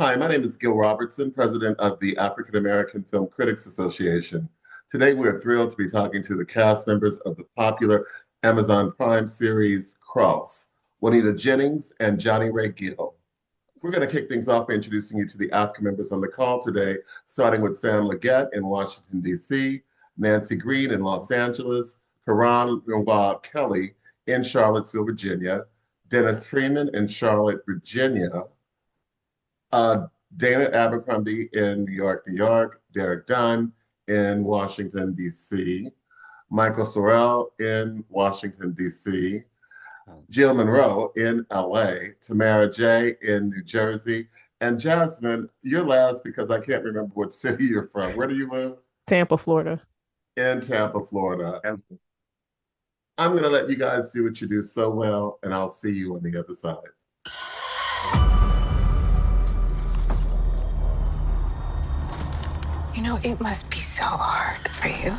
Hi, my name is Gill Robertson, president of the African American Film Critics Association. Today, we're thrilled to be talking to the cast members of the popular Amazon Prime series Cross, Juanita Jennings and Johnny Ray Gill. We're going to kick things off by introducing you to the AAFCA members on the call today, starting with Sam Leggett in Washington, D.C., Nancy Green in Los Angeles, Karan Nawab Kelly in Charlottesville, Virginia, Dennis Freeman in Charlotte, Virginia, Dana Abercrombie in New York, New York, Derek Dunn in Washington, D.C., Michael Sorrell in Washington, D.C., Jill Monroe in L.A., Tamara J. in New Jersey, and Jasmine, you're last because I can't remember what city you're from. Where do you live? Tampa, Florida. In Tampa, Florida. I'm going to let you guys do what you do so well, and I'll see you on the other side. You know, it must be so hard for you.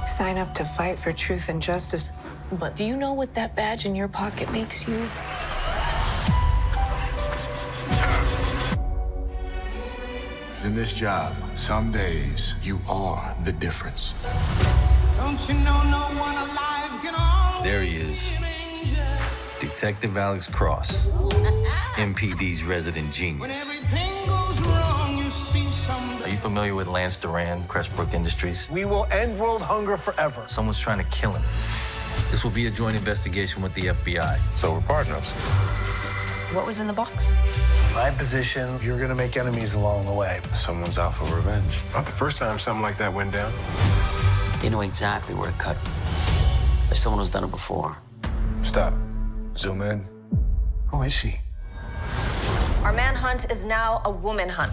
Sign up to fight for truth and justice. But do you know what that badge in your pocket makes you? In this job, some days you are the difference. Don't you know no one alive can always There he is. be an angel? Detective Alex Cross, MPD's resident When genius. everything goes wrong, you see somebody. Are you familiar with Lance Duran, Crestbrook Industries? We will end world hunger forever. Someone's trying to kill him. This will be a joint investigation with the FBI. So we're partners. What was in the box? My position, you're gonna make enemies along the way. Someone's out for revenge. Not the first time something like that went down. You know exactly where to cut. There's someone who's done it before. Stop. Zoom in. Who is she? Our manhunt is now a woman hunt.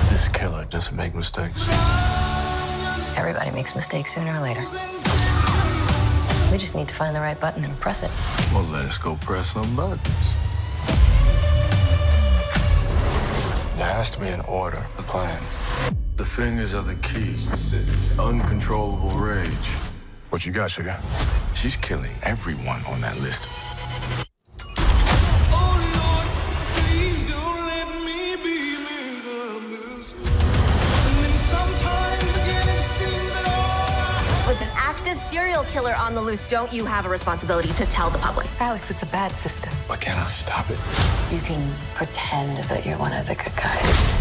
This killer doesn't make mistakes. Everybody makes mistakes sooner or later. We just need to find the right button and press it. Well, let's go press some buttons. There has to be an order, a plan. The fingers are the key. Uncontrollable rage. What you got, sugar? She's killing everyone on that list. Oh, Lord, please don't let me be misunderstood. And then sometimes again it seems that all With an active serial killer on the loose, don't you have a responsibility to tell the public? Alex, it's a bad system. But can I stop it? You can pretend that you're one of the good guys.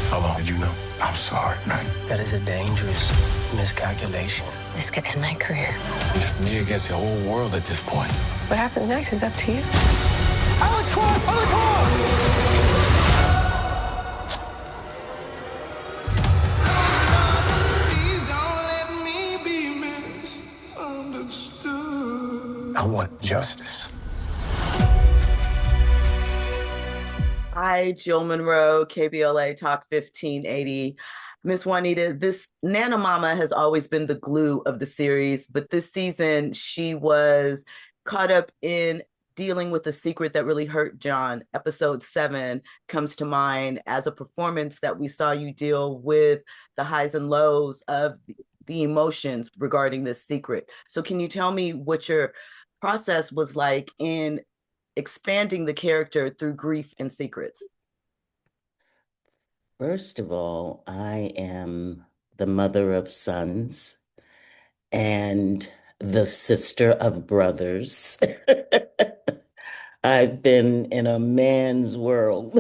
How long did you know? I'm sorry, man. That is a dangerous miscalculation. This could end my career. It's me against the whole world at this point. What happens next is up to you. Alex Cross on the call! please don't let me be misunderstood. I want justice. Hi, Jill Monroe, KBLA Talk 1580. Miss Juanita, this Nana Mama has always been the glue of the series, but this season she was caught up in dealing with a secret that really hurt John. Episode 7 comes to mind as a performance that we saw you deal with the highs and lows of the emotions regarding this secret. So can you tell me what your process was like in expanding the character through grief and secrets? First of all, I am the mother of sons and the sister of brothers. I've been in a man's world,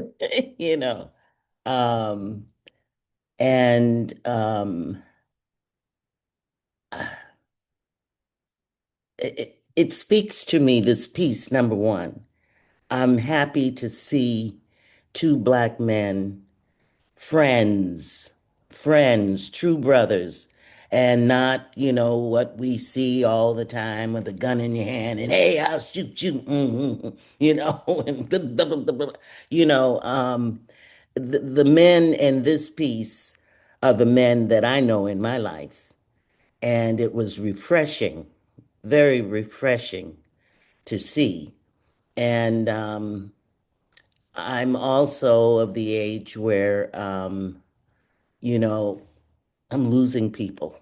you know. Um, and it speaks to me, this piece, number one. I'm happy to see two Black men, friends, true brothers, and not, what we see all the time with a gun in your hand and, hey, I'll shoot you, and blah, blah, blah, blah. The men in this piece are the men that I know in my life. And it was refreshing, very refreshing to see. And I'm also of the age where, I'm losing people,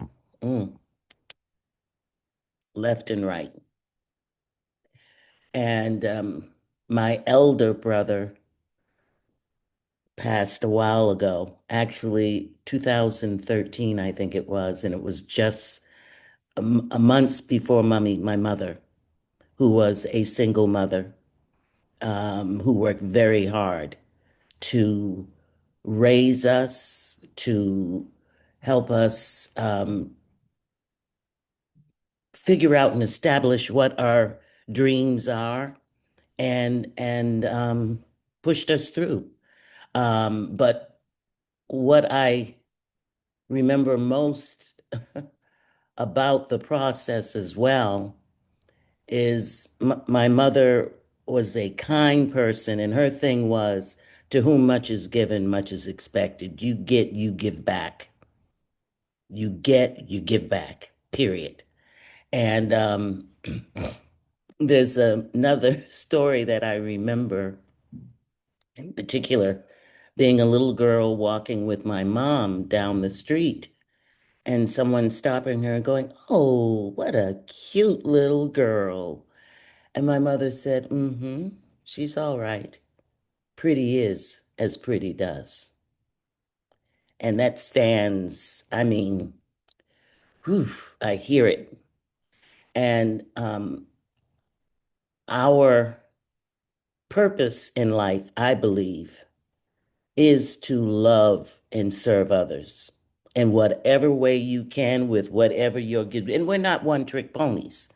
left and right. And my elder brother passed a while ago, actually 2013, I think it was, and it was just a months before my mother, who was a single mother, who worked very hard to raise us, to help us figure out and establish what our dreams are, and pushed us through. But what I remember most about the process as well is my mother was a kind person, and her thing was, to whom much is given, much is expected. You get, you give back. You get, you give back, period. And there's another story that I remember in particular, being a little girl walking with my mom down the street and someone stopping her and going, "Oh, what a cute little girl." And my mother said, "Mm-hmm, she's all right. Pretty is as pretty does." And that stands, I mean, whew, I hear it. And our purpose in life, I believe, is to love and serve others in whatever way you can with whatever you're given. And we're not one-trick ponies.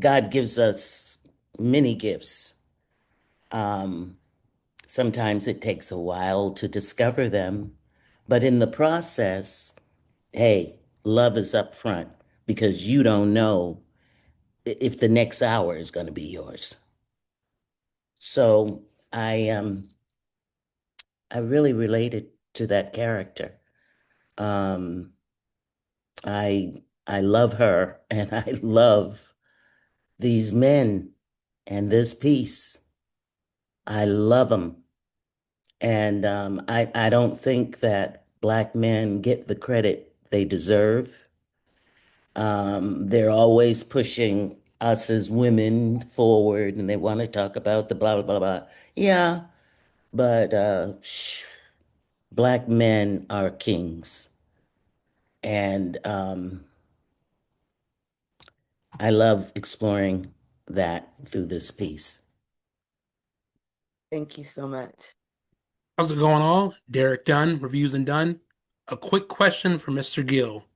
God gives us many gifts. Sometimes it takes a while to discover them, but in the process, hey, love is up front because you don't know if the next hour is going to be yours. So I really related to that character. Um, I I love her and I love these men and this piece. I love them. And I don't think that Black men get the credit they deserve. They're always pushing us as women forward and they want to talk about the blah, blah, blah, blah. Yeah, but Black men are kings. And I love exploring that through this piece. Thank you so much. How's it going all? Derek Dunn, Reviews and Done. A quick question for Mr. Gill.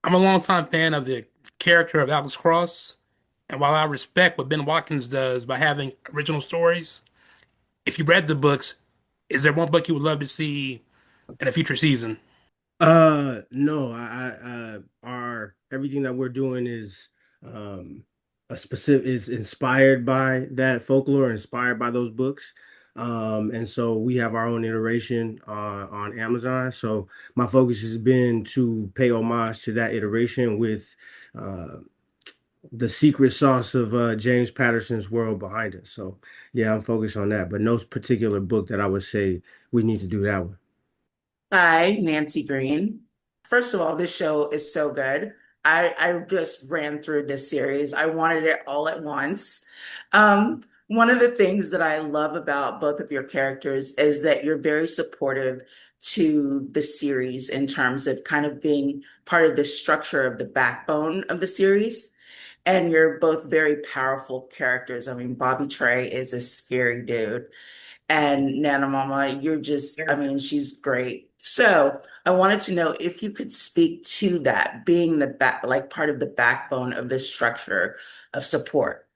I'm a longtime fan of the character of Alex Cross, and while I respect what Ben Watkins does by having original stories, if you read the books, is there one book you would love to see in a future season? No, our everything that we're doing is um a specific is inspired by that folklore, inspired by those books. And so we have our own iteration on Amazon. So my focus has been to pay homage to that iteration with uh the secret sauce of James Patterson's world behind it. So yeah, I'm focused on that, but no particular book that I would say we need to do that one. Hi, Nancy Green. First of all, this show is so good. I just ran through this series. I wanted it all at once. One of the things that I love about both of your characters is that you're very supportive to the series in terms of kind of being part of the structure of the backbone of the series. And you're both very powerful characters. I mean, Bobby Trey is a scary dude. And Nana Mama, you're just, I mean, she's great. So I wanted to know if you could speak to that, being the back, like part of the backbone of this structure of support.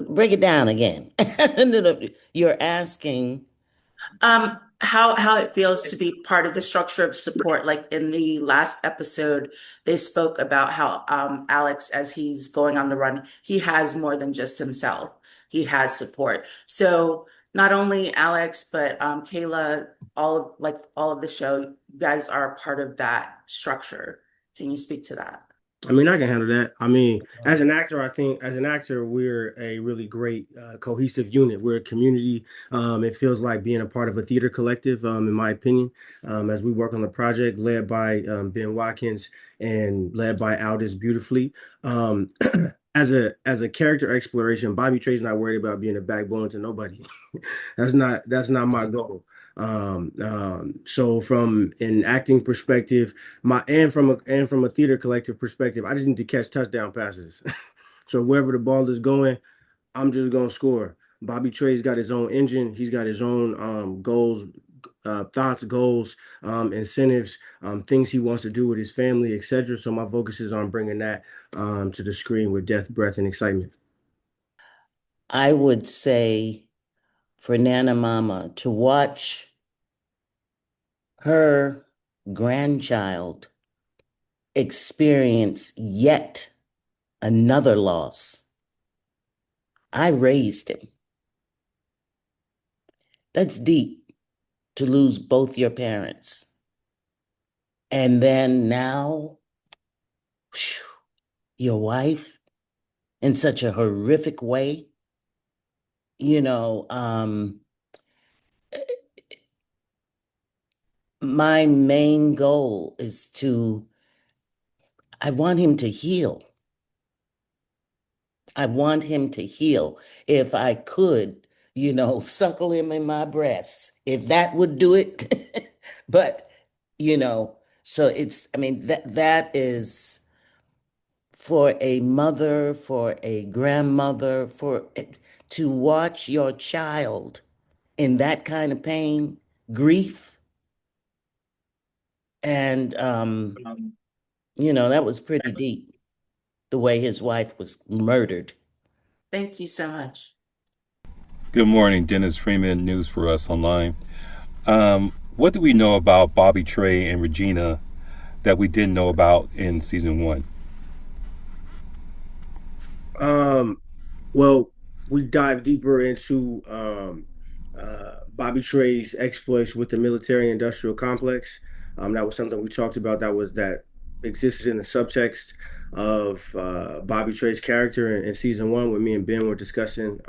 Break it down again. No, no, you're asking. How it feels to be part of the structure of support. Like in the last episode, they spoke about how Alex, as he's going on the run, he has more than just himself. He has support. So not only Alex, but Kayla, all of the show, you guys are part of that structure. Can you speak to that? I mean, I can handle that. I mean, as an actor, I think as an actor, we're a really great cohesive unit. We're a community. It feels like being a part of a theater collective, in my opinion, as we work on the project led by Ben Watkins and led by Aldis beautifully. as a character exploration, Bobby Tray's not worried about being a backbone to nobody. That's not my goal. So from an acting perspective, from a theater collective perspective, I just need to catch touchdown passes. So wherever the ball is going, I'm just gonna score. Bobby Tray's got his own engine. He's got his own goals, thoughts, goals, incentives, things he wants to do with his family, etc. So my focus is on bringing that to the screen with death, breath, and excitement. I would say for Nana Mama to watch her grandchild experience yet another loss. I raised him. That's deep to lose both your parents. And then now, phew, your wife in such a horrific way. You know, my main goal is I want him to heal. I want him to heal. If I could, suckle him in my breasts, if that would do it. But, so that is for a mother, for a grandmother, to watch your child in that kind of pain, grief, and that was pretty deep, the way his wife was murdered. Thank you so much. Good morning, Dennis Freeman, News for Us Online. What do we know about Bobby Tray and Regina that we didn't know about in season 1? Well, we dive deeper into Bobby Tray's exploits with the military-industrial complex. That was something we talked about. That existed in the subtext of Bobby Tray's character in season 1, when me and Ben were discussing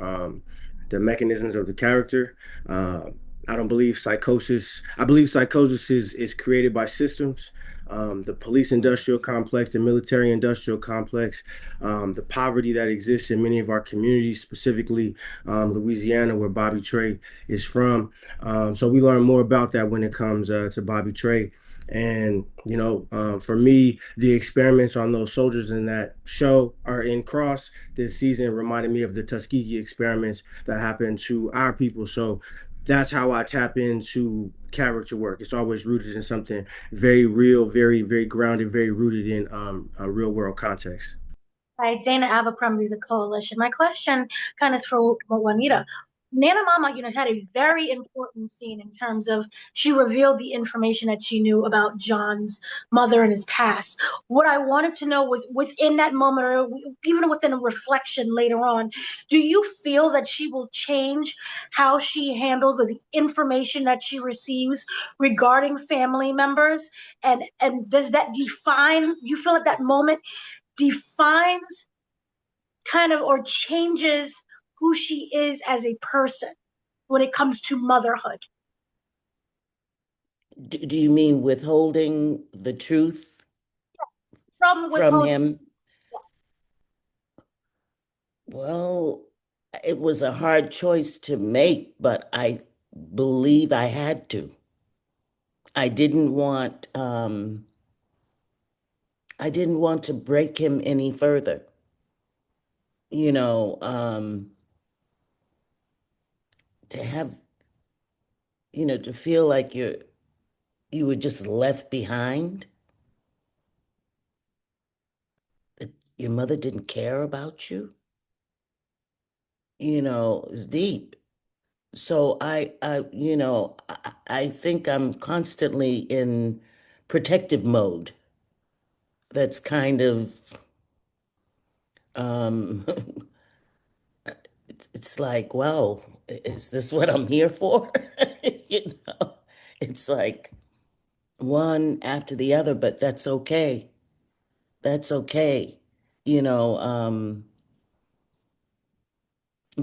the mechanisms of the character. I don't believe psychosis. I believe psychosis is created by systems. The police industrial complex, the military industrial complex, the poverty that exists in many of our communities, specifically Louisiana, where Bobby Tray is from. So we learn more about that when it comes to Bobby Tray. And, for me, the experiments on those soldiers in that show are in Cross this season reminded me of the Tuskegee experiments that happened to our people. So that's how I tap into character work. It's always rooted in something very real, very, very grounded, very rooted in a real world context. Hi, Dana Abercrombie, the Coalition. My question kind of is for Juanita. Nana Mama, had a very important scene in terms of she revealed the information that she knew about John's mother and his past. What I wanted to know was within that moment, or even within a reflection later on, do you feel that she will change how she handles or the information that she receives regarding family members? And does that define, you feel at that moment defines kind of or changes who she is as a person when it comes to motherhood? Do you mean withholding the truth from him? Yes. Well, it was a hard choice to make, but I believe I had to. I didn't want to break him any further. To have, to feel like you were just left behind. That your mother didn't care about you. It's deep. So I think I'm constantly in protective mode. That's kind of, it's like, wow, is this what I'm here for? you know, it's like one after the other, but that's okay. That's okay. You know,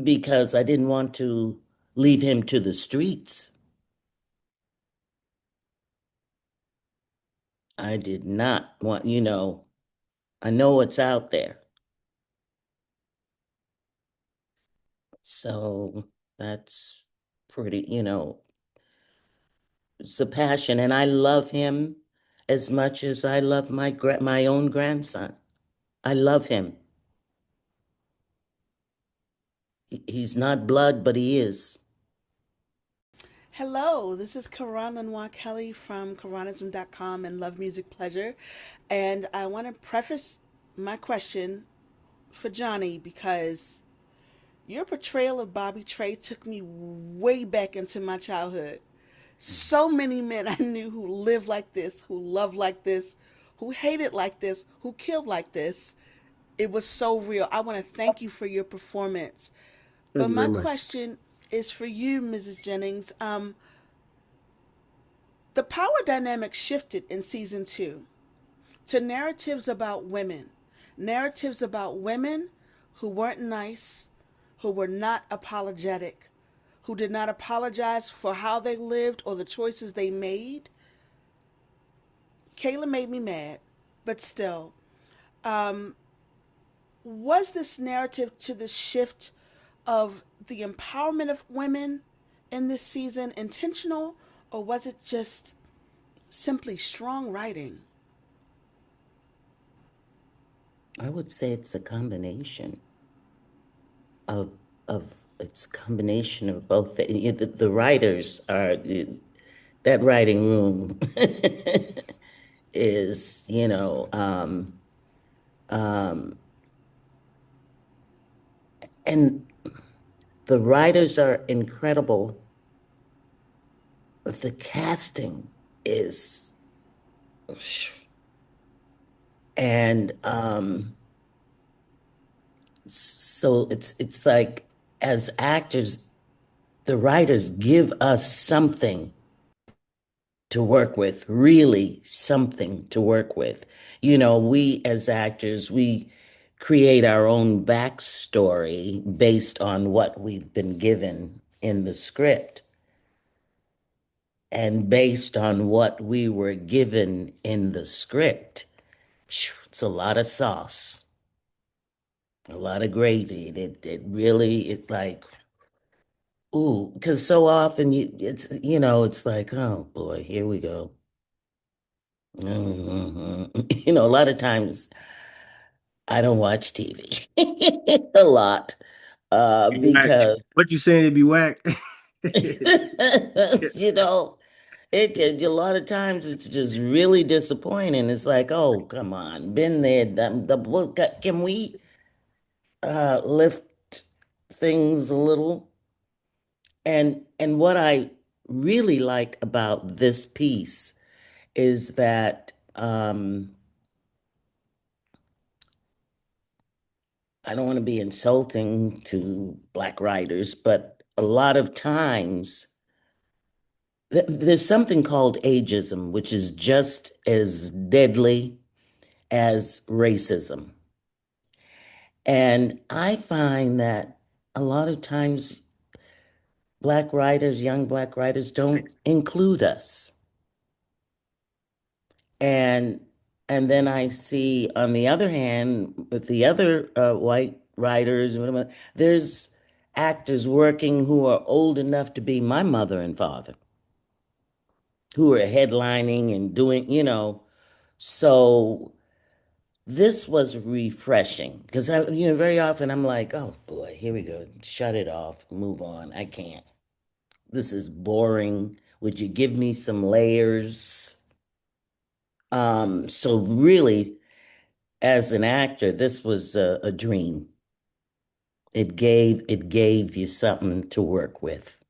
because I didn't want to leave him to the streets. I did not want, I know what's out there. So that's pretty, it's a passion. And I love him as much as I love my own grandson. I love him. He's not blood, but he is. Hello, this is Karan Lanois Kelly from Karanism.com and Love Music Pleasure. And I want to preface my question for Johnny because your portrayal of Bobby Trey took me way back into my childhood. So many men I knew who lived like this, who loved like this, who hated like this, who killed like this. It was so real. I want to thank you for your performance. Thank But you my very much. question is for you, Mrs. Jennings. The power dynamic shifted in season 2 to narratives about women who weren't nice, who were not apologetic, who did not apologize for how they lived or the choices they made. Kayla made me mad, but still, was this narrative to the shift of the empowerment of women in this season intentional, or was it just simply strong writing? I would say it's a combination of it's a combination of both. The writers are that writing room is, and the writers are incredible. But the casting is, and so it's like as actors, the writers give us something to work with, really something to work with. We as actors, we create our own backstory based on what we've been given in the script. And based on what we were given in the script, it's a lot of sauce, a lot of gravy. It really, it like, ooh, because so often it's like, oh boy, here we go. A lot of times I don't watch TV a lot Whack. because What you saying? It be whack. you know a lot of times it's just really disappointing. It's like, oh, come on, been there, done the book. Can we lift things a little? And what I really like about this piece is that I don't want to be insulting to Black writers, but a lot of times there's something called ageism, which is just as deadly as racism. And I find that a lot of times Black writers, young Black writers, don't include us. And then I see, on the other hand, with the other white writers, there's actors working who are old enough to be my mother and father, who are headlining and doing, so this was refreshing because very often I'm like, oh boy, here we go. Shut it off, move on. I can't. This is boring. Would you give me some layers? So really, as an actor, this was a dream. It gave you something to work with.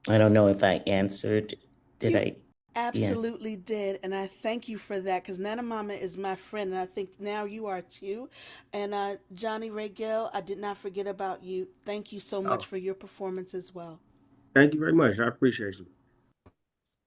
I don't know if I answered. Did You I? Yeah. absolutely did, and I thank you for that because Nana Mama is my friend, and I think now you are too. And Johnny Ray Gill, I did not forget about you. Thank you so much Oh, for your performance as well. thank you very much. I appreciate you.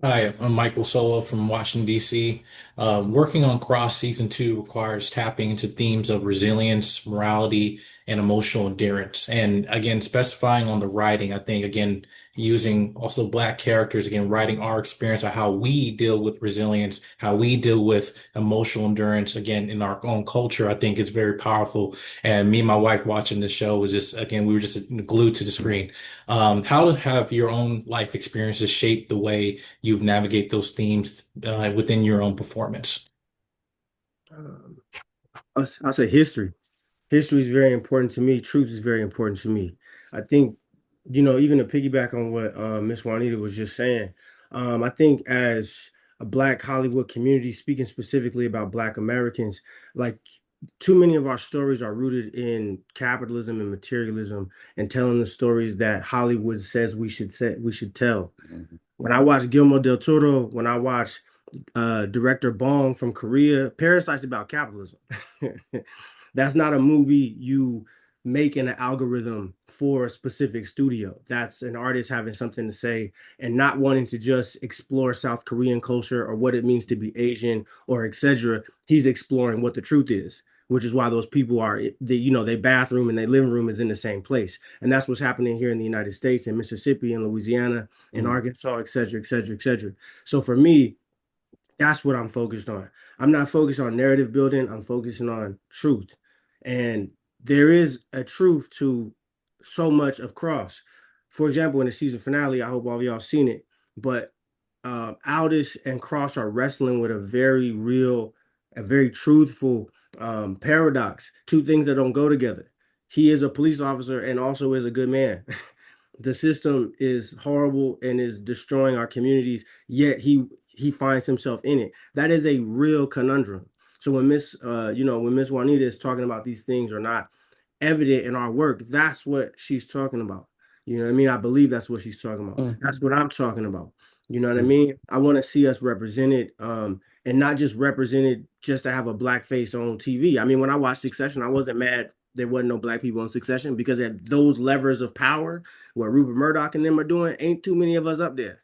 Hi, I'm Michael Solo from Washington, D.C. Working on Cross Season 2 requires tapping into themes of resilience, morality, and emotional endurance. And again, specifying on the writing, I think, again, using also Black characters, again, writing our experience of how we deal with resilience, how we deal with emotional endurance, again, in our own culture, I think is very powerful. And me and my wife watching this show was just, again, we were just glued to the screen. How have your own life experiences shaped the way you navigate those themes within your own performance? Um, I'll say history. History is very important to me. Truth is very important to me. I think, even to piggyback on what Miss Juanita was just saying, I think as a Black Hollywood community, speaking specifically about Black Americans, like too many of our stories are rooted in capitalism and materialism and telling the stories that Hollywood says we should tell. When I watch Guillermo del Toro, when I watch director Bong from Korea, Parasite's about capitalism. That's not a movie you make in an algorithm for a specific studio. That's an artist having something to say and not wanting to just explore South Korean culture or what it means to be Asian or etc. He's exploring what the truth is, which is why those people are their bathroom and their living room is in the same place. And that's what's happening here in the United States, in Mississippi, in Louisiana, in Arkansas, etc., etc., etc. So for me, that's what I'm focused on. I'm not focused on narrative building. I'm focusing on truth. And there is a truth to so much of Cross. For example, in the season finale, I hope all of y'all seen it, but Aldous and Cross are wrestling with a very real, a very truthful paradox. Two things that don't go together. He is a police officer and also is a good man. The system is horrible and is destroying our communities, yet he finds himself in it. That is a real conundrum. So when Miss Juanita is talking about these things are not evident in our work, that's what she's talking about. You know what I mean? I believe that's what she's talking about. That's what I'm talking about. You know what I mean? I want to see us represented, and not just represented just to have a black face on TV. I mean, when I watched Succession, I wasn't mad there wasn't no black people on Succession because at those levers of power, what Rupert Murdoch and them are doing, ain't too many of us up there.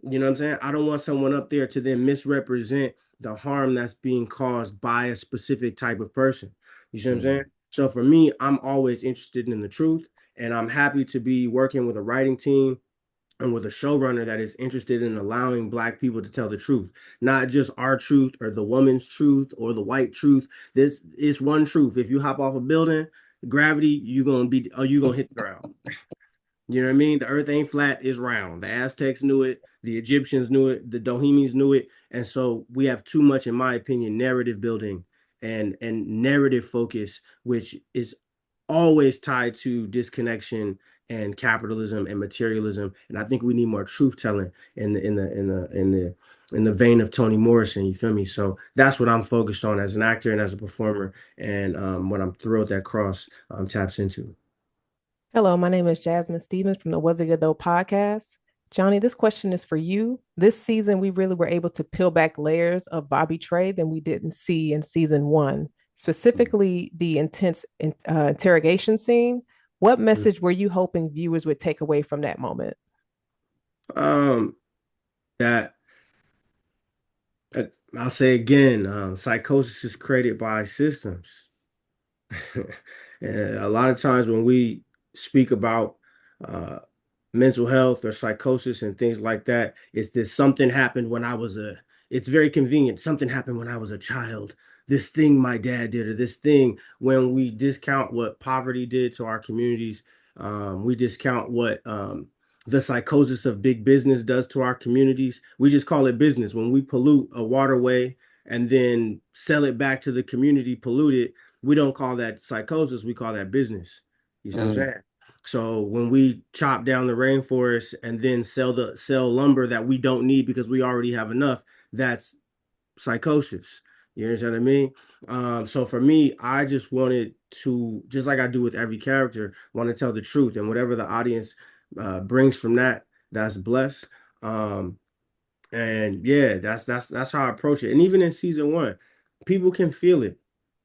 You know what I'm saying? I don't want someone up there to then misrepresent the harm that's being caused by a specific type of person. You see what I'm saying? So for me, I'm always interested in the truth, and I'm happy to be working with a writing team and with a showrunner that is interested in allowing black people to tell the truth, not just our truth or the woman's truth or the white truth. This is one truth. If you hop off a building, gravity, you gonna hit the ground. You know what I mean? The earth ain't flat, it's round. The Aztecs knew it, the Egyptians knew it, the Dohemians knew it. And so we have too much, in my opinion, narrative building and narrative focus, which is always tied to disconnection and capitalism and materialism. And I think we need more truth telling in the vein of Toni Morrison. You feel me? So that's what I'm focused on as an actor and as a performer, and what I'm thrilled that Cross taps into. Hello, my name is Jasmine Stevens from the Was It Good Though podcast. Johnny, this question is for you. This season, we really were able to peel back layers of Bobby Trey than we didn't see in season one, specifically the intense interrogation scene. What message were you hoping viewers would take away from that moment? Um, that I'll say again, psychosis is created by systems. And a lot of times when we speak about uh, mental health or psychosis and things like that, it's this something happened when I was it's very convenient. Something happened when I was a child. This thing my dad did, or this thing, when we discount what poverty did to our communities, we discount what the psychosis of big business does to our communities. We just call it business. When we pollute a waterway and then sell it back to the community polluted, we don't call that psychosis, we call that business. You see what I'm saying? So when we chop down the rainforest and then sell lumber that we don't need because we already have enough, that's psychosis. You understand what I mean? So for me, I just wanted to, just like I do with every character, want to tell the truth, and whatever the audience brings from that, that's blessed. And yeah, that's how I approach it. And even in season one, people can feel it.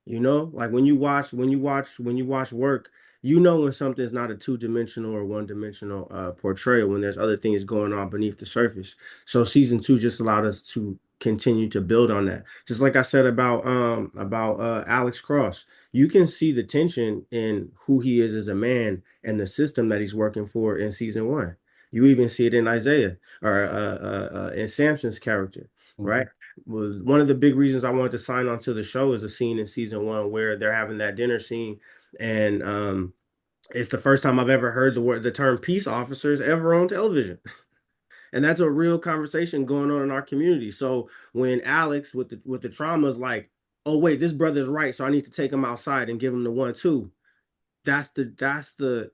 Like when you watch work, you know when something's not a two-dimensional or one-dimensional portrayal, when there's other things going on beneath the surface. So season two just allowed us to continue to build on that. Just like I said about Alex Cross, you can see the tension in who he is as a man and the system that he's working for in season one. You even see it in Isaiah or in Samson's character, right? Well, one of the big reasons I wanted to sign on to the show is a scene in season one where they're having that dinner scene, and it's the first time I've ever heard the term peace officers ever on television. And that's a real conversation going on in our community. So when Alex with the trauma is like, oh wait, this brother's right, so I need to take him outside and give him the 1-2. That's the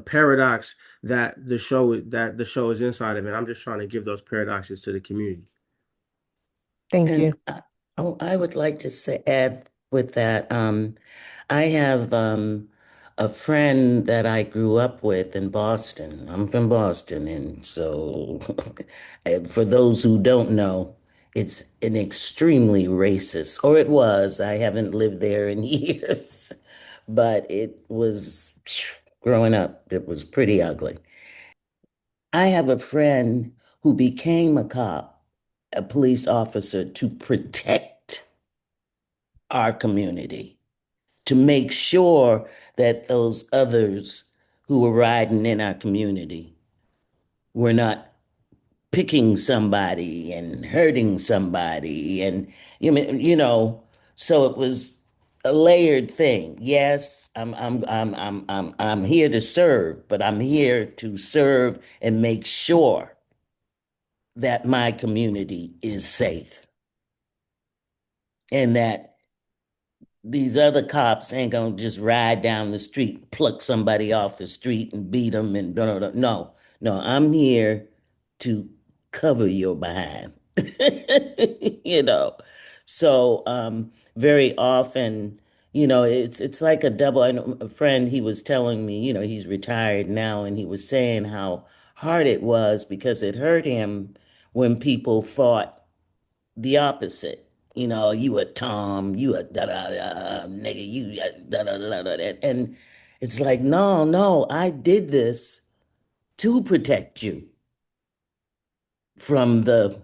paradox that the show is inside of it. I'm just trying to give those paradoxes to the community. Thank And you. I would like to add with that. I have a friend that I grew up with in Boston. I'm from Boston, and so for those who don't know, it's an extremely racist, or it was. I haven't lived there in years, but it was growing up. It was pretty ugly. I have a friend who became a cop, a police officer to protect our community, to make sure that those others who were riding in our community were not picking somebody and hurting somebody. And so it was a layered thing. Yes, I'm here to serve, but I'm here to serve and make sure that my community is safe and that these other cops ain't gonna just ride down the street, pluck somebody off the street and beat them and no, I'm here to cover your behind. you know. So very often, it's like a double. I know a friend, he was telling me, he's retired now, and he was saying how hard it was because it hurt him when people thought the opposite. You a Tom, you a da da da nigga, you da da da da. And it's like, no, I did this to protect you from the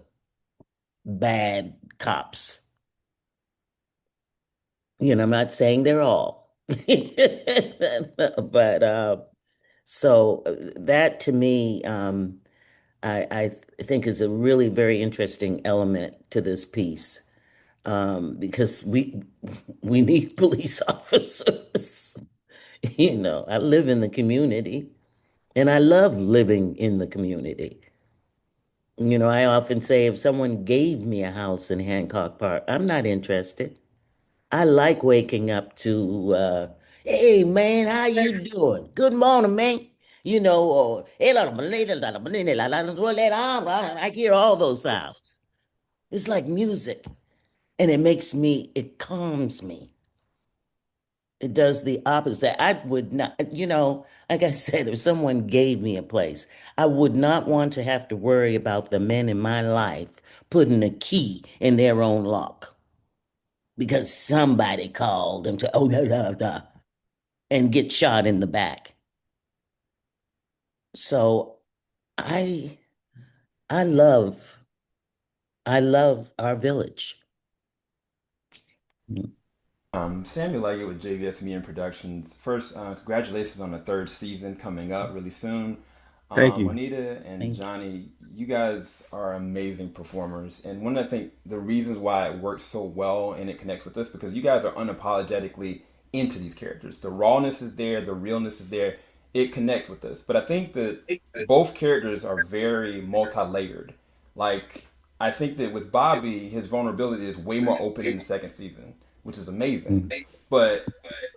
bad cops. I'm not saying they're all, but so that to me, I think is a really very interesting element to this piece. Because we need police officers. I live in the community and I love living in the community. I often say if someone gave me a house in Hancock Park, I'm not interested. I like waking up to, hey man, how you doing? Good morning, man. Or I hear all those sounds. It's like music. And it calms me. It does the opposite. I would not, like I said, if someone gave me a place, I would not want to have to worry about the men in my life putting a key in their own lock because somebody called them to, and get shot in the back. So I, I love, I love our village. Samuel Leggett with JVS Media Productions. First, congratulations on the third season coming up really soon. Thank you. Juanita and Johnny, you guys are amazing performers. And one of the reasons why it works so well and it connects with us because you guys are unapologetically into these characters. The rawness is there, the realness is there. It connects with us. But I think that both characters are very multi-layered. Like, I think that with Bobby, his vulnerability is way more open in the second season, which is amazing. But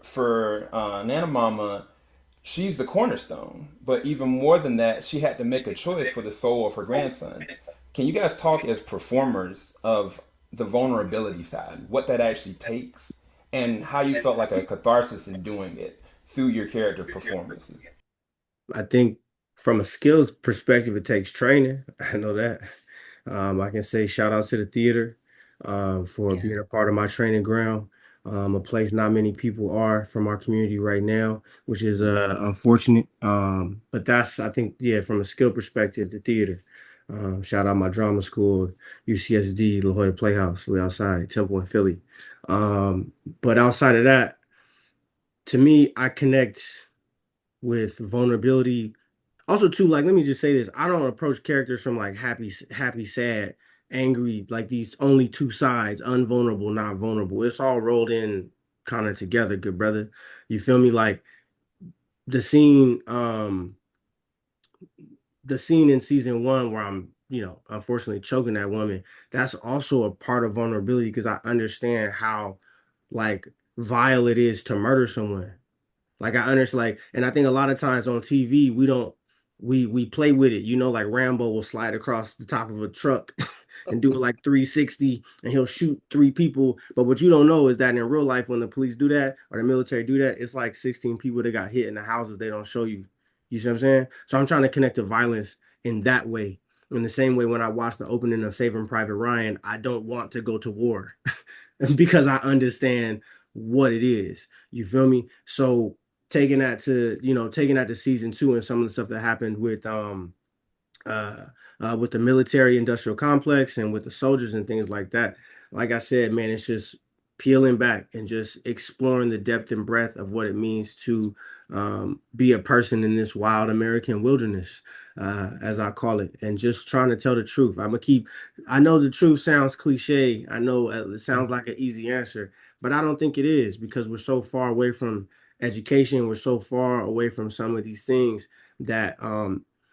for Nana Mama, she's the cornerstone. But even more than that, she had to make a choice for the soul of her grandson. Can you guys talk as performers of the vulnerability side, what that actually takes, and how you felt like a catharsis in doing it through your character performances? I think from a skills perspective, it takes training. I know that. I can say shout out to the theater for being a part of my training ground. a place not many people are from our community right now, which is unfortunate. But that's, I think, yeah, from a skill perspective, the theater. Shout out my drama school, UCSD, La Jolla Playhouse, we outside, Temple in Philly. But outside of that, to me, I connect with vulnerability. Also, too, like, let me just say this: I don't approach characters from like happy, sad, angry, like these only two sides, unvulnerable, not vulnerable. It's all rolled in kind of together, good brother. You feel me? Like the scene, the scene in season one where I'm, unfortunately choking that woman. That's also a part of vulnerability because I understand how like vile it is to murder someone. Like I understand, like, and I think a lot of times on TV we don't we play with it. Like Rambo will slide across the top of a truck and do it like 360, and he'll shoot three people. But what you don't know is that in real life, when the police do that or the military do that, it's like 16 people that got hit in the houses. They don't show you. You see what I'm saying? So I'm trying to connect the violence in that way. In the same way, when I watch the opening of Saving Private Ryan, I don't want to go to war because I understand what it is. You feel me? So taking that to season two and some of the stuff that happened uh, with the military industrial complex and with the soldiers and things like that. Like I said, man, it's just peeling back and just exploring the depth and breadth of what it means to be a person in this wild American wilderness, as I call it, and just trying to tell the truth. I know the truth sounds cliche. I know it sounds like an easy answer, but I don't think it is because we're so far away from education. We're so far away from some of these things that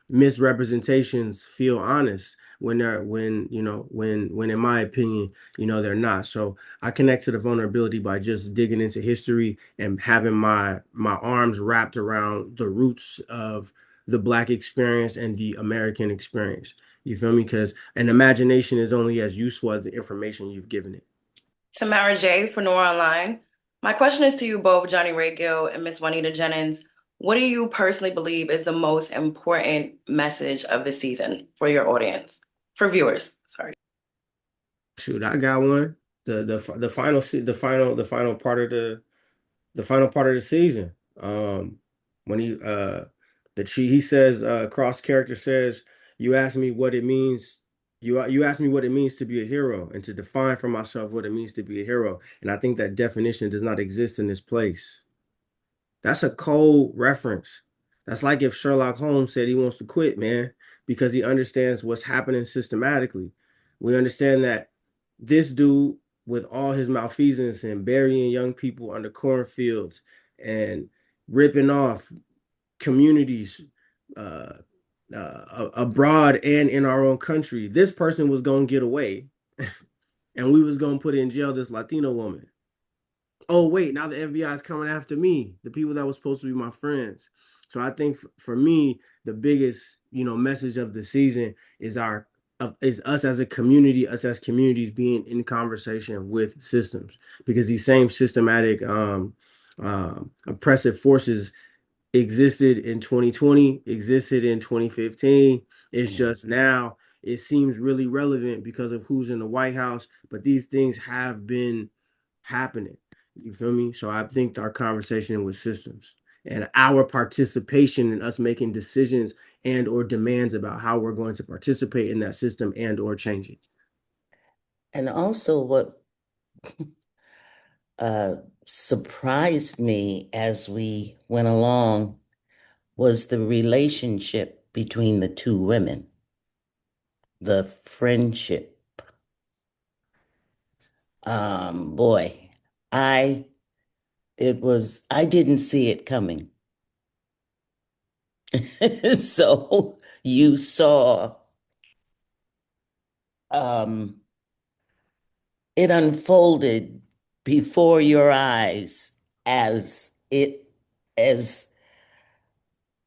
misrepresentations feel honest when they're when in my opinion they're not. So I connect to the vulnerability by just digging into history and having my arms wrapped around the roots of the Black experience and the American experience. You feel me? Because an imagination is only as useful as the information you've given it. Tamara J. for Noir Online. My question is to you both, Johnny Ray Gill and Miss Juanita Jennings. What do you personally believe is the most important message of the season for your audience, for viewers? Sorry. Shoot, I got one. The final the final part of the final part of the season. When he says Cross character says, "You asked me what it means. You asked me what it means to be a hero and to define for myself what it means to be a hero." And I think that definition does not exist in this place. That's a cold reference. That's like if Sherlock Holmes said he wants to quit, man, because he understands what's happening systematically. We understand that this dude, with all his malfeasance and burying young people under cornfields and ripping off communities uh, abroad and in our own country, this person was going to get away and we was going to put in jail this Latino woman. Oh wait, now the FBI is coming after me, the people that were supposed to be my friends. So I think for me, the biggest message of the season is is us as a community, us as communities being in conversation with systems, because these same systematic oppressive forces existed in 2020, existed in 2015. It's just now it seems really relevant because of who's in the White House, but these things have been happening. You feel me? So I think our conversation with systems and our participation in us making decisions and or demands about how we're going to participate in that system and or change it. And also what surprised me as we went along was the relationship between the two women, the friendship. Boy, I didn't see it coming. So you saw it unfolded before your eyes as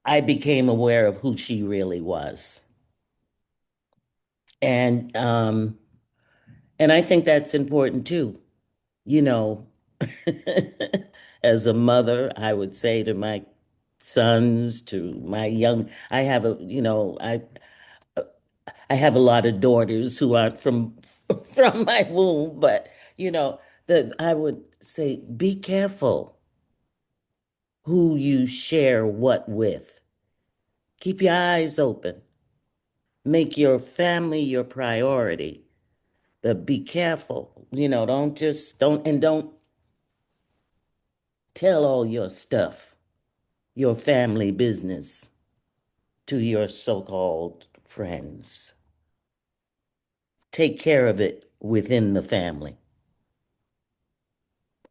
I became aware of who she really was. And I think that's important too. You know, as a mother, I would say to my sons, to my young, I have a lot of daughters who aren't from from my womb, but I would say be careful who you share what with. Keep your eyes open. Make your family your priority. But be careful. Don't tell all your stuff, your family business to your so-called friends. Take care of it within the family.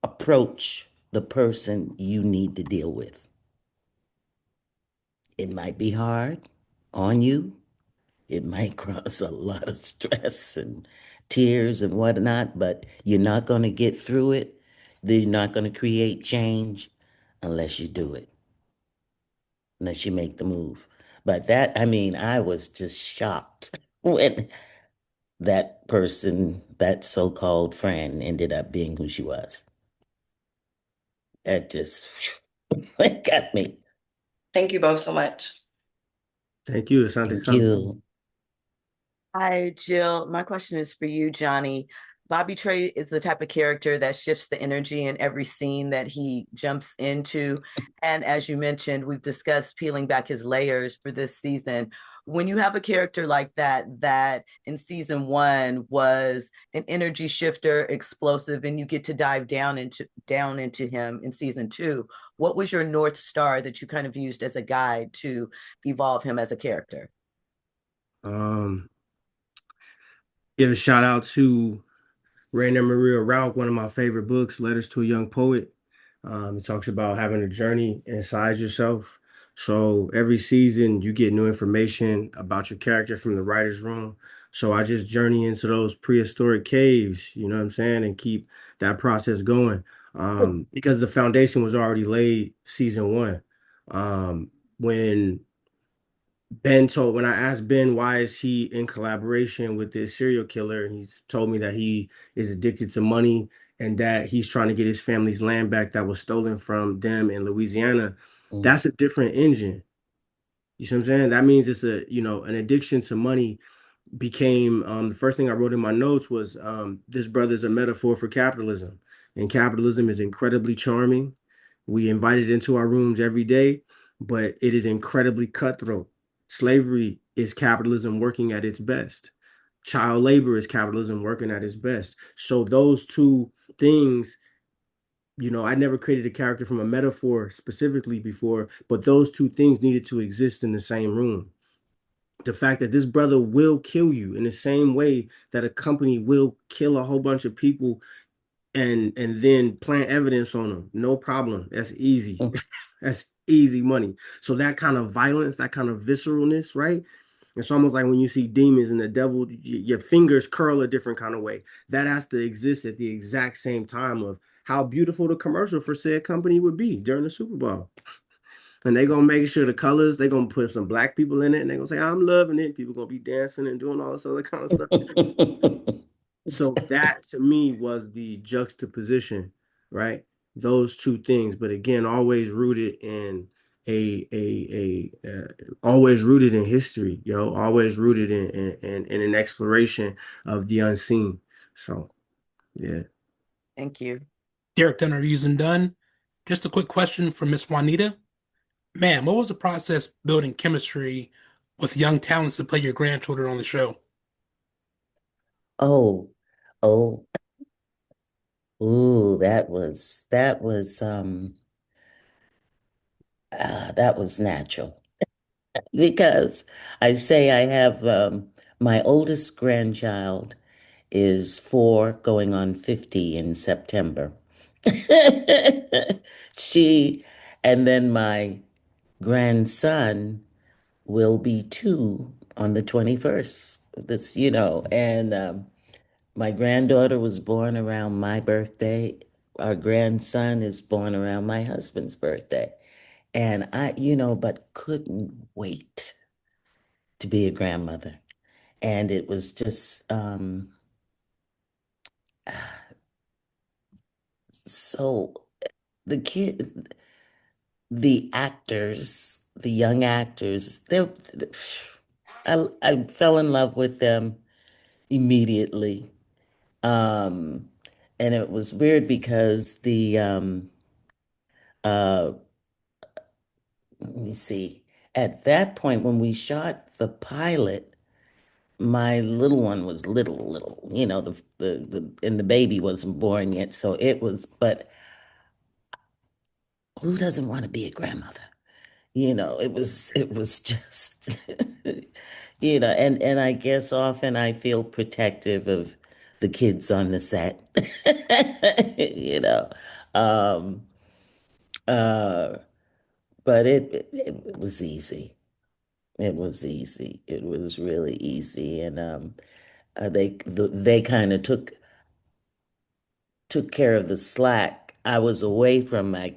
Approach the person you need to deal with. It might be hard on you. It might cause a lot of stress and tears and whatnot, but you're not going to get through it. You're not going to create change unless you do it, unless you make the move. But I was just shocked when that person, that so-called friend, ended up being who she was. That just it got me. Thank you both so much. Thank you, Asante Thank Sam. you. Hi, Jill. My question is for you, Johnny. Bobby Trey is the type of character that shifts the energy in every scene that he jumps into. And as you mentioned, we've discussed peeling back his layers for this season. When you have a character like that, that in season one was an energy shifter, explosive, and you get to dive down into him in season two, what was your North Star that you kind of used as a guide to evolve him as a character? Um, Give a shout out to Rainer Maria Rauch, one of my favorite books, Letters to a Young Poet. It talks about having a journey inside yourself. So every season you get new information about your character from the writer's room. So I just journey into those prehistoric caves, you know what I'm saying, and keep that process going. Because the foundation was already laid season one. When when I asked Ben why is he in collaboration with this serial killer, he's told me that he is addicted to money and that he's trying to get his family's land back that was stolen from them in Louisiana. That's a different engine. You see what I'm saying? That means it's an addiction to money became the first thing I wrote in my notes was this brother's a metaphor for capitalism. And capitalism is incredibly charming. We invite it into our rooms every day, but it is incredibly cutthroat. Slavery is capitalism working at its best. Child labor is capitalism working at its best. So those two things, I never created a character from a metaphor specifically before, but those two things needed to exist in the same room. The fact that this brother will kill you in the same way that a company will kill a whole bunch of people and then plant evidence on them. No problem. That's easy. That's easy money. So that kind of violence, that kind of visceralness, right? It's almost like when you see demons and the devil, your fingers curl a different kind of way. That has to exist at the exact same time of how beautiful the commercial for said company would be during the Super Bowl. And they gonna make sure the colors, they gonna put some black people in it, and they gonna say, I'm loving it. People gonna be dancing and doing all this other kind of stuff. So that to me was the juxtaposition, right? Those two things, but again, always rooted in always rooted in history, always rooted in an exploration of the unseen. So yeah. Thank you. Derek Dunn reviews and done. Just a quick question from Miss Juanita. Ma'am, what was the process building chemistry with young talents to play your grandchildren on the show? Oh, oh, ooh, that was natural because I say I have my oldest grandchild is 4 going on 50 in September. She and then my grandson will be 2 on the 21st. And my granddaughter was born around my birthday. Our grandson is born around my husband's birthday. And but couldn't wait to be a grandmother. And it was just so the kid, the actors, the young actors, I fell in love with them immediately. Um, and it was weird because uh let me see, at that point when we shot the pilot, my little one was little, and the baby wasn't born yet. So it was, but who doesn't want to be a grandmother? It was just, and I guess often I feel protective of the kids on the set, you know. Um, uh, but it was easy. It was easy. It was really easy, and they kind of took care of the slack. I was away from my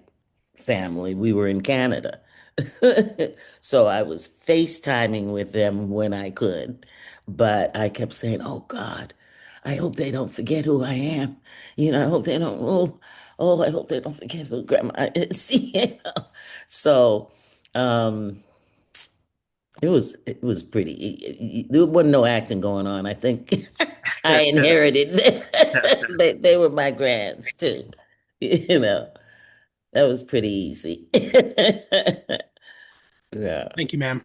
family. We were in Canada. So I was FaceTiming with them when I could. But I kept saying, oh God, I hope they don't forget who I am. I hope they don't, I hope they don't forget who grandma is. So um it was pretty. There wasn't no acting going on. I think I inherited. They were my grands too. You know, that was pretty easy. Yeah. Thank you, ma'am.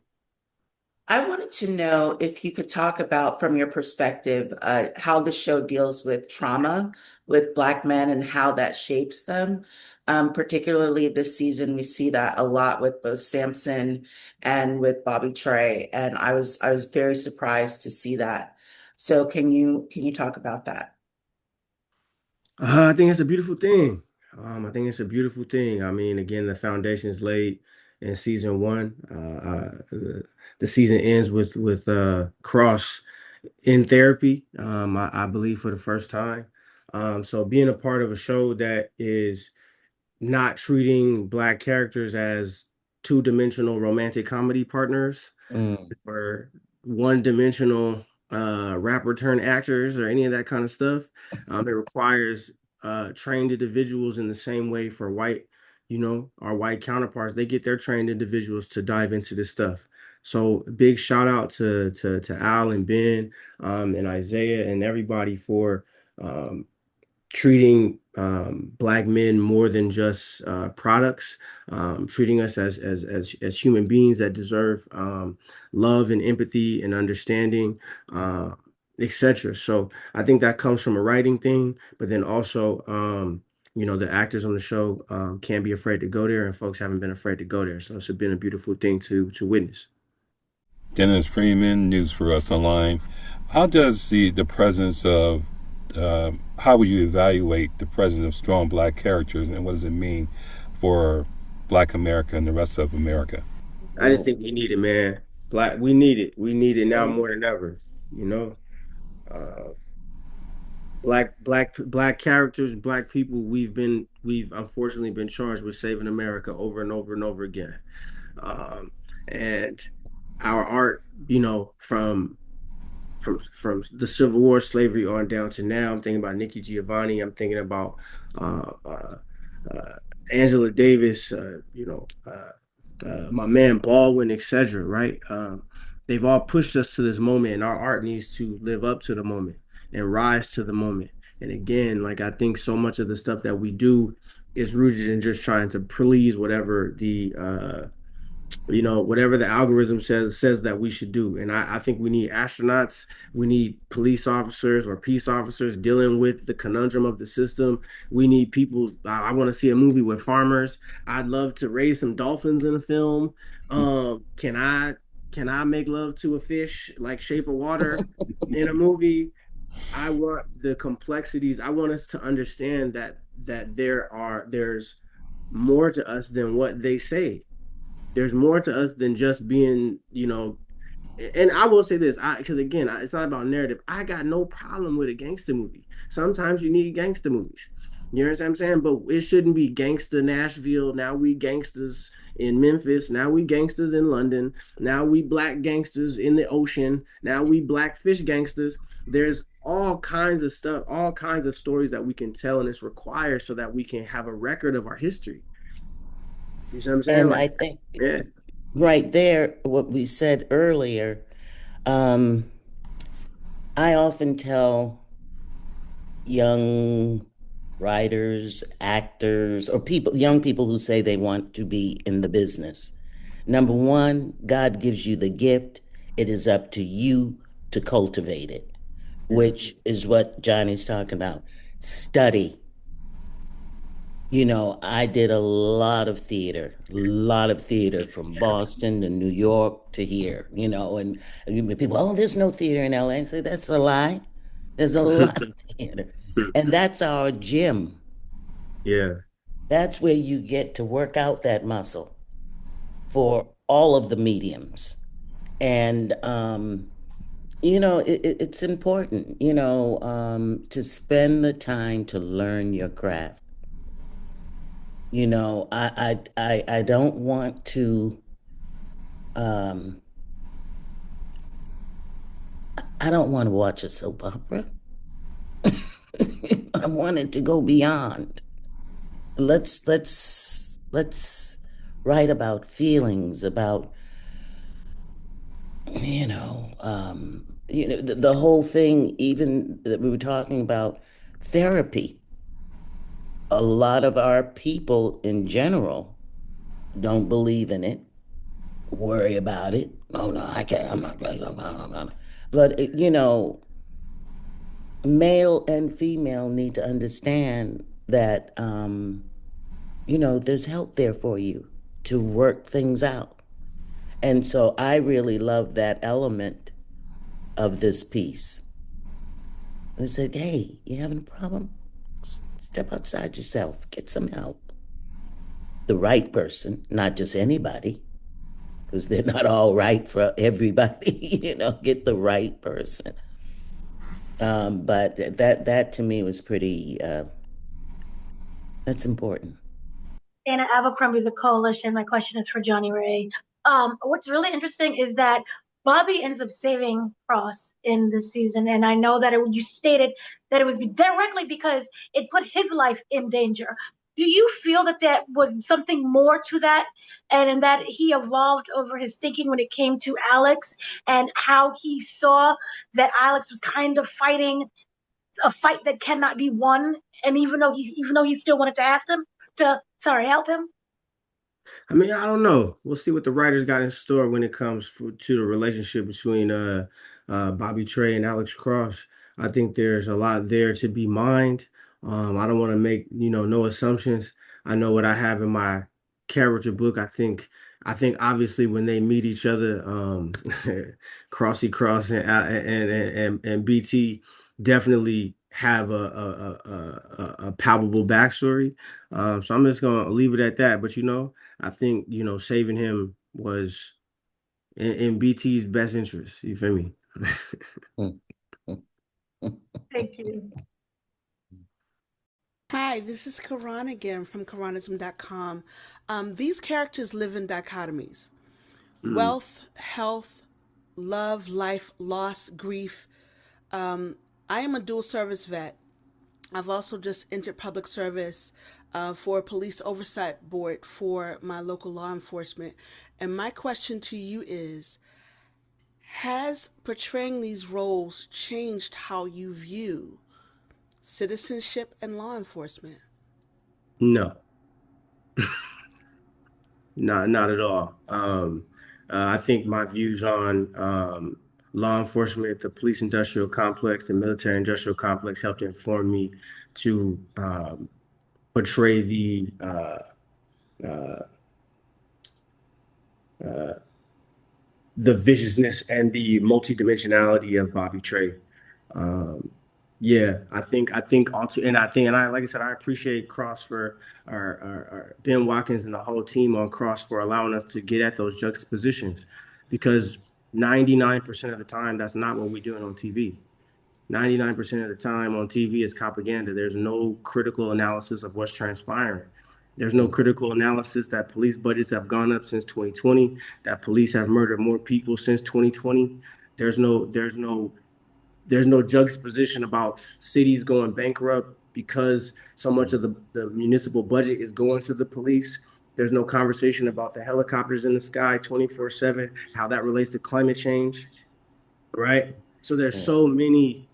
I wanted to know if you could talk about, from your perspective, how the show deals with trauma with Black men and how that shapes them. Particularly this season, we see that a lot with both Samson and with Bobby Trey, and I was very surprised to see that. So can you talk about that? I think it's a beautiful thing. I think it's a beautiful thing. I mean, again, the foundation is laid in season one. The season ends with Cross in therapy. I believe for the first time. So being a part of a show that is not treating Black characters as two-dimensional romantic comedy partners Mm. or one-dimensional rapper turned actors or any of that kind of stuff. It requires trained individuals in the same way for white, our white counterparts. They get their trained individuals to dive into this stuff. So big shout out to Al and Ben and Isaiah and everybody for um, treating Black men more than just products, treating us as human beings that deserve love and empathy and understanding, etc. So I think that comes from a writing thing, but then also, the actors on the show can't be afraid to go there, and folks haven't been afraid to go there. So it's been a beautiful thing to witness. Dennis Freeman, News for Us Online. How does the presence of how would you evaluate the presence of strong Black characters, and what does it mean for Black America and the rest of America? I just think we need it, man. We need it. We need it now more than ever. You know, uh, black characters, Black people. We've unfortunately been charged with saving America over and over and over again. Um, and our art, from the Civil War, slavery on down to now. I'm thinking about Nikki Giovanni. I'm thinking about uh, uh, uh, Angela Davis. My man Baldwin, etc. Right? They've all pushed us to this moment, and our art needs to live up to the moment and rise to the moment. And again, like I think so much of the stuff that we do is rooted in just trying to please whatever the algorithm says that we should do. And I think we need astronauts, we need police officers or peace officers dealing with the conundrum of the system. We need people. I want to see a movie with farmers. I'd love to raise some dolphins in a film. Can I make love to a fish like Shape of Water in a movie? I want the complexities. I want us to understand that there's more to us than what they say. There's more to us than just being, and I will say this, because again, it's not about narrative. I got no problem with a gangster movie. Sometimes you need gangster movies. You know what I'm saying? But it shouldn't be gangster Nashville. Now we gangsters in Memphis. Now we gangsters in London. Now we Black gangsters in the ocean. Now we Black fish gangsters. There's all kinds of stuff, all kinds of stories that we can tell, and it's required so that we can have a record of our history. You see what I'm saying? And I Like, think yeah. right there, what we said earlier, um, I often tell young writers, actors, or people, young people who say they want to be in the business. Number one, God gives you the gift. It is up to you to cultivate it, which is what Johnny's talking about. Study. You know, I did a lot of theater from Boston to New York to here, you know, and people, oh, there's no theater in LA. I say, that's a lie. There's a lot of theater. And that's our gym. Yeah. That's where you get to work out that muscle for all of the mediums. And, you know, it's important, you know, to spend the time to learn your craft. You know, I don't want to, I don't want to watch a soap opera. I want it to go beyond. Let's write about feelings, about the whole thing, even that we were talking about therapy. A lot of our people in general don't believe in it, worry about it. Oh no, I can't. I'm not. But you know, male and female need to understand that you know, there's help there for you to work things out. And so I really love that element of this piece. They said, hey, you having a problem? Step outside yourself, get some help. The right person, not just anybody, because they're not all right for everybody, you know, get the right person. But that to me was pretty, that's important. Anna Abercrombie, the coalition. My question is for Johnny Ray. What's really interesting is that Bobby ends up saving Cross in this season, and I know that you stated that it was directly because it put his life in danger. Do you feel that that was something more to that, and in that he evolved over his thinking when it came to Alex, and how he saw that Alex was kind of fighting a fight that cannot be won, and even though he still wanted to ask him to help him? I mean, I don't know. We'll see what the writers got in store when it comes to the relationship between Bobby Trey and Alex Cross. I think there's a lot there to be mined. I don't want to make, you know, no assumptions. I know what I have in my character book. I think obviously when they meet each other, Crossy Cross and BT definitely have a palpable backstory. So I'm just gonna leave it at that. But you know, I think, you know, saving him was in BT's best interest. You feel me? Thank you. Hi, this is Karan again from Karanism.com. These characters live in dichotomies: wealth, health, love, life, loss, grief. I am a dual service vet. I've also just entered public service for a police oversight board for my local law enforcement. And my question to you is, has portraying these roles changed how you view citizenship and law enforcement? No, not at all. I think my views on law enforcement, the police industrial complex, the military industrial complex helped inform me to portray uh, uh, the viciousness and the multidimensionality of Bobby Trey. Um, yeah, I think also, and I like I said, I appreciate Cross for our Ben Watkins and the whole team on Cross for allowing us to get at those juxtapositions, because 99% of the time that's not what we're doing on TV. 99% of the time on TV is propaganda. There's no critical analysis of what's transpiring. There's no critical analysis that police budgets have gone up since 2020, that police have murdered more people since 2020. There's no juxtaposition about cities going bankrupt because so much of the municipal budget is going to the police. There's no conversation about the helicopters in the sky 24/7, how that relates to climate change, right? So there's so many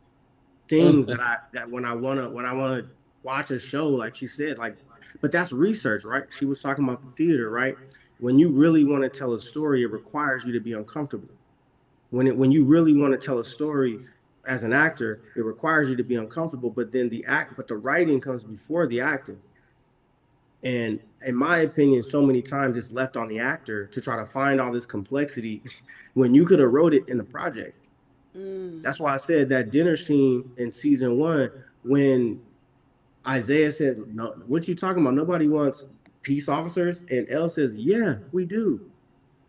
things that when I wanna watch a show, like she said, like, but that's research, right? She was talking about the theater, right? When you really want to tell a story, it requires you to be uncomfortable. When you really want to tell a story as an actor, it requires you to be uncomfortable, but then but the writing comes before the acting. And in my opinion, so many times it's left on the actor to try to find all this complexity when you could have wrote it in the project. That's why I said that dinner scene in season 1, when Isaiah says, "No, what you talking about? Nobody wants peace officers." And Elle says, "Yeah, we do.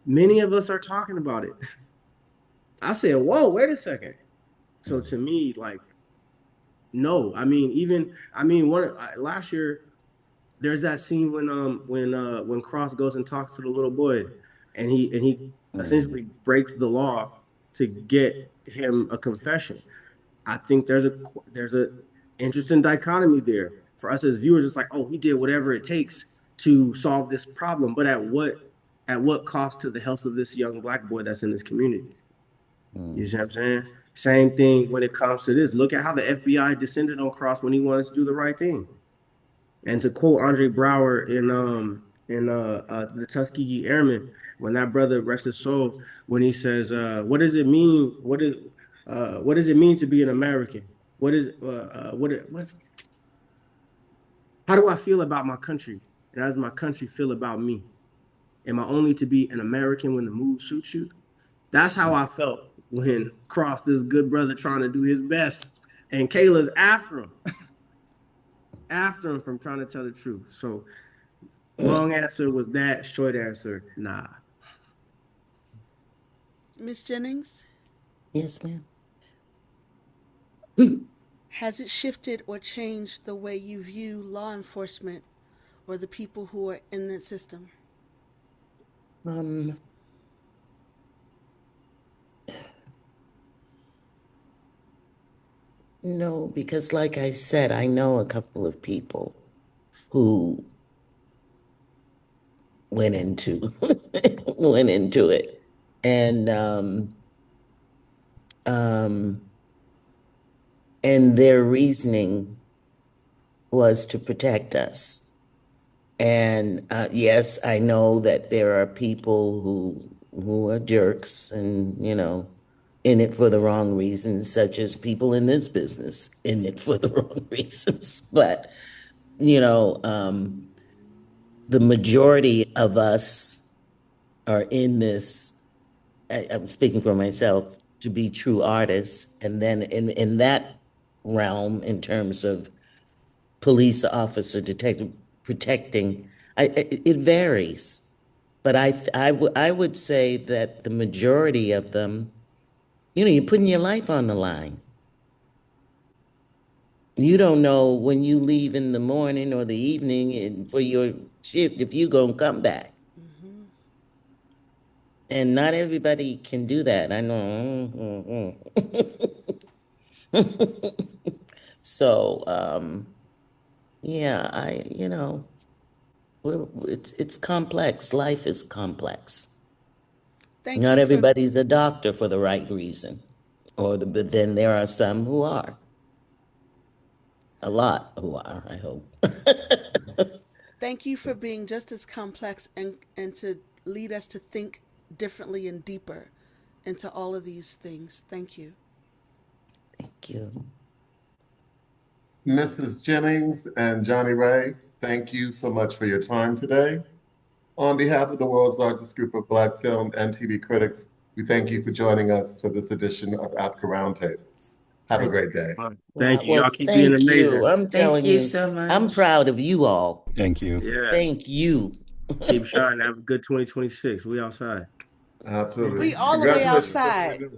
Many of us are talking about it." I said, "Whoa, wait a second." So to me, like, no, I mean, last year, there's that scene when Cross goes and talks to the little boy, and he essentially breaks the law to get him a confession. I think there's a interesting dichotomy there for us as viewers. It's like, oh, he did whatever it takes to solve this problem, but at what cost to the health of this young Black boy that's in this community? You see what I'm saying? Same thing when it comes to this. Look at how the FBI descended on Cross when he wanted to do the right thing. And to quote Andre Brower in the Tuskegee Airmen, when that brother, rest his soul, when he says, "What does it mean? What does it mean to be an American? What is what? How do I feel about my country? And how does my country feel about me? Am I only to be an American when the mood suits you?" That's how I felt when Cross, this good brother, trying to do his best, and Kayla's after him. After him from trying to tell the truth. So long answer was that, short answer, nah. Miss Jennings? Yes, ma'am. Has it shifted or changed the way you view law enforcement or the people who are in the system? No, because like I said, I know a couple of people who went into it. And their reasoning was to protect us. And yes, I know that there are people who are jerks and, in it for the wrong reasons, such as people in this business in it for the wrong reasons. But, the majority of us are in this, I'm speaking for myself, to be true artists. And then in that realm, in terms of police officer, detective, protecting, it varies. But I would say that the majority of them, you're putting your life on the line. You don't know when you leave in the morning or the evening for your shift if you're going to come back. And not everybody can do that. I know. So, yeah, it's complex. Life is complex. Not everybody's a doctor for the right reason, but then there are some who are. A lot who are, I hope. Thank you for being just as complex and to lead us to think differently and deeper into all of these things. Thank you. Thank you. Mrs. Jennings and Johnny Ray, thank you so much for your time today. On behalf of the world's largest group of Black film and TV critics, we thank you for joining us for this edition of AAFCA Roundtables. Have a great day. Thank you. Well, Y'all keep being amazing. I'm telling you, so much. I'm proud of you all. Thank you. Yeah. Thank you. Keep shining. Have a good 2026. We outside. Absolutely. We all the way Congratulations. outside.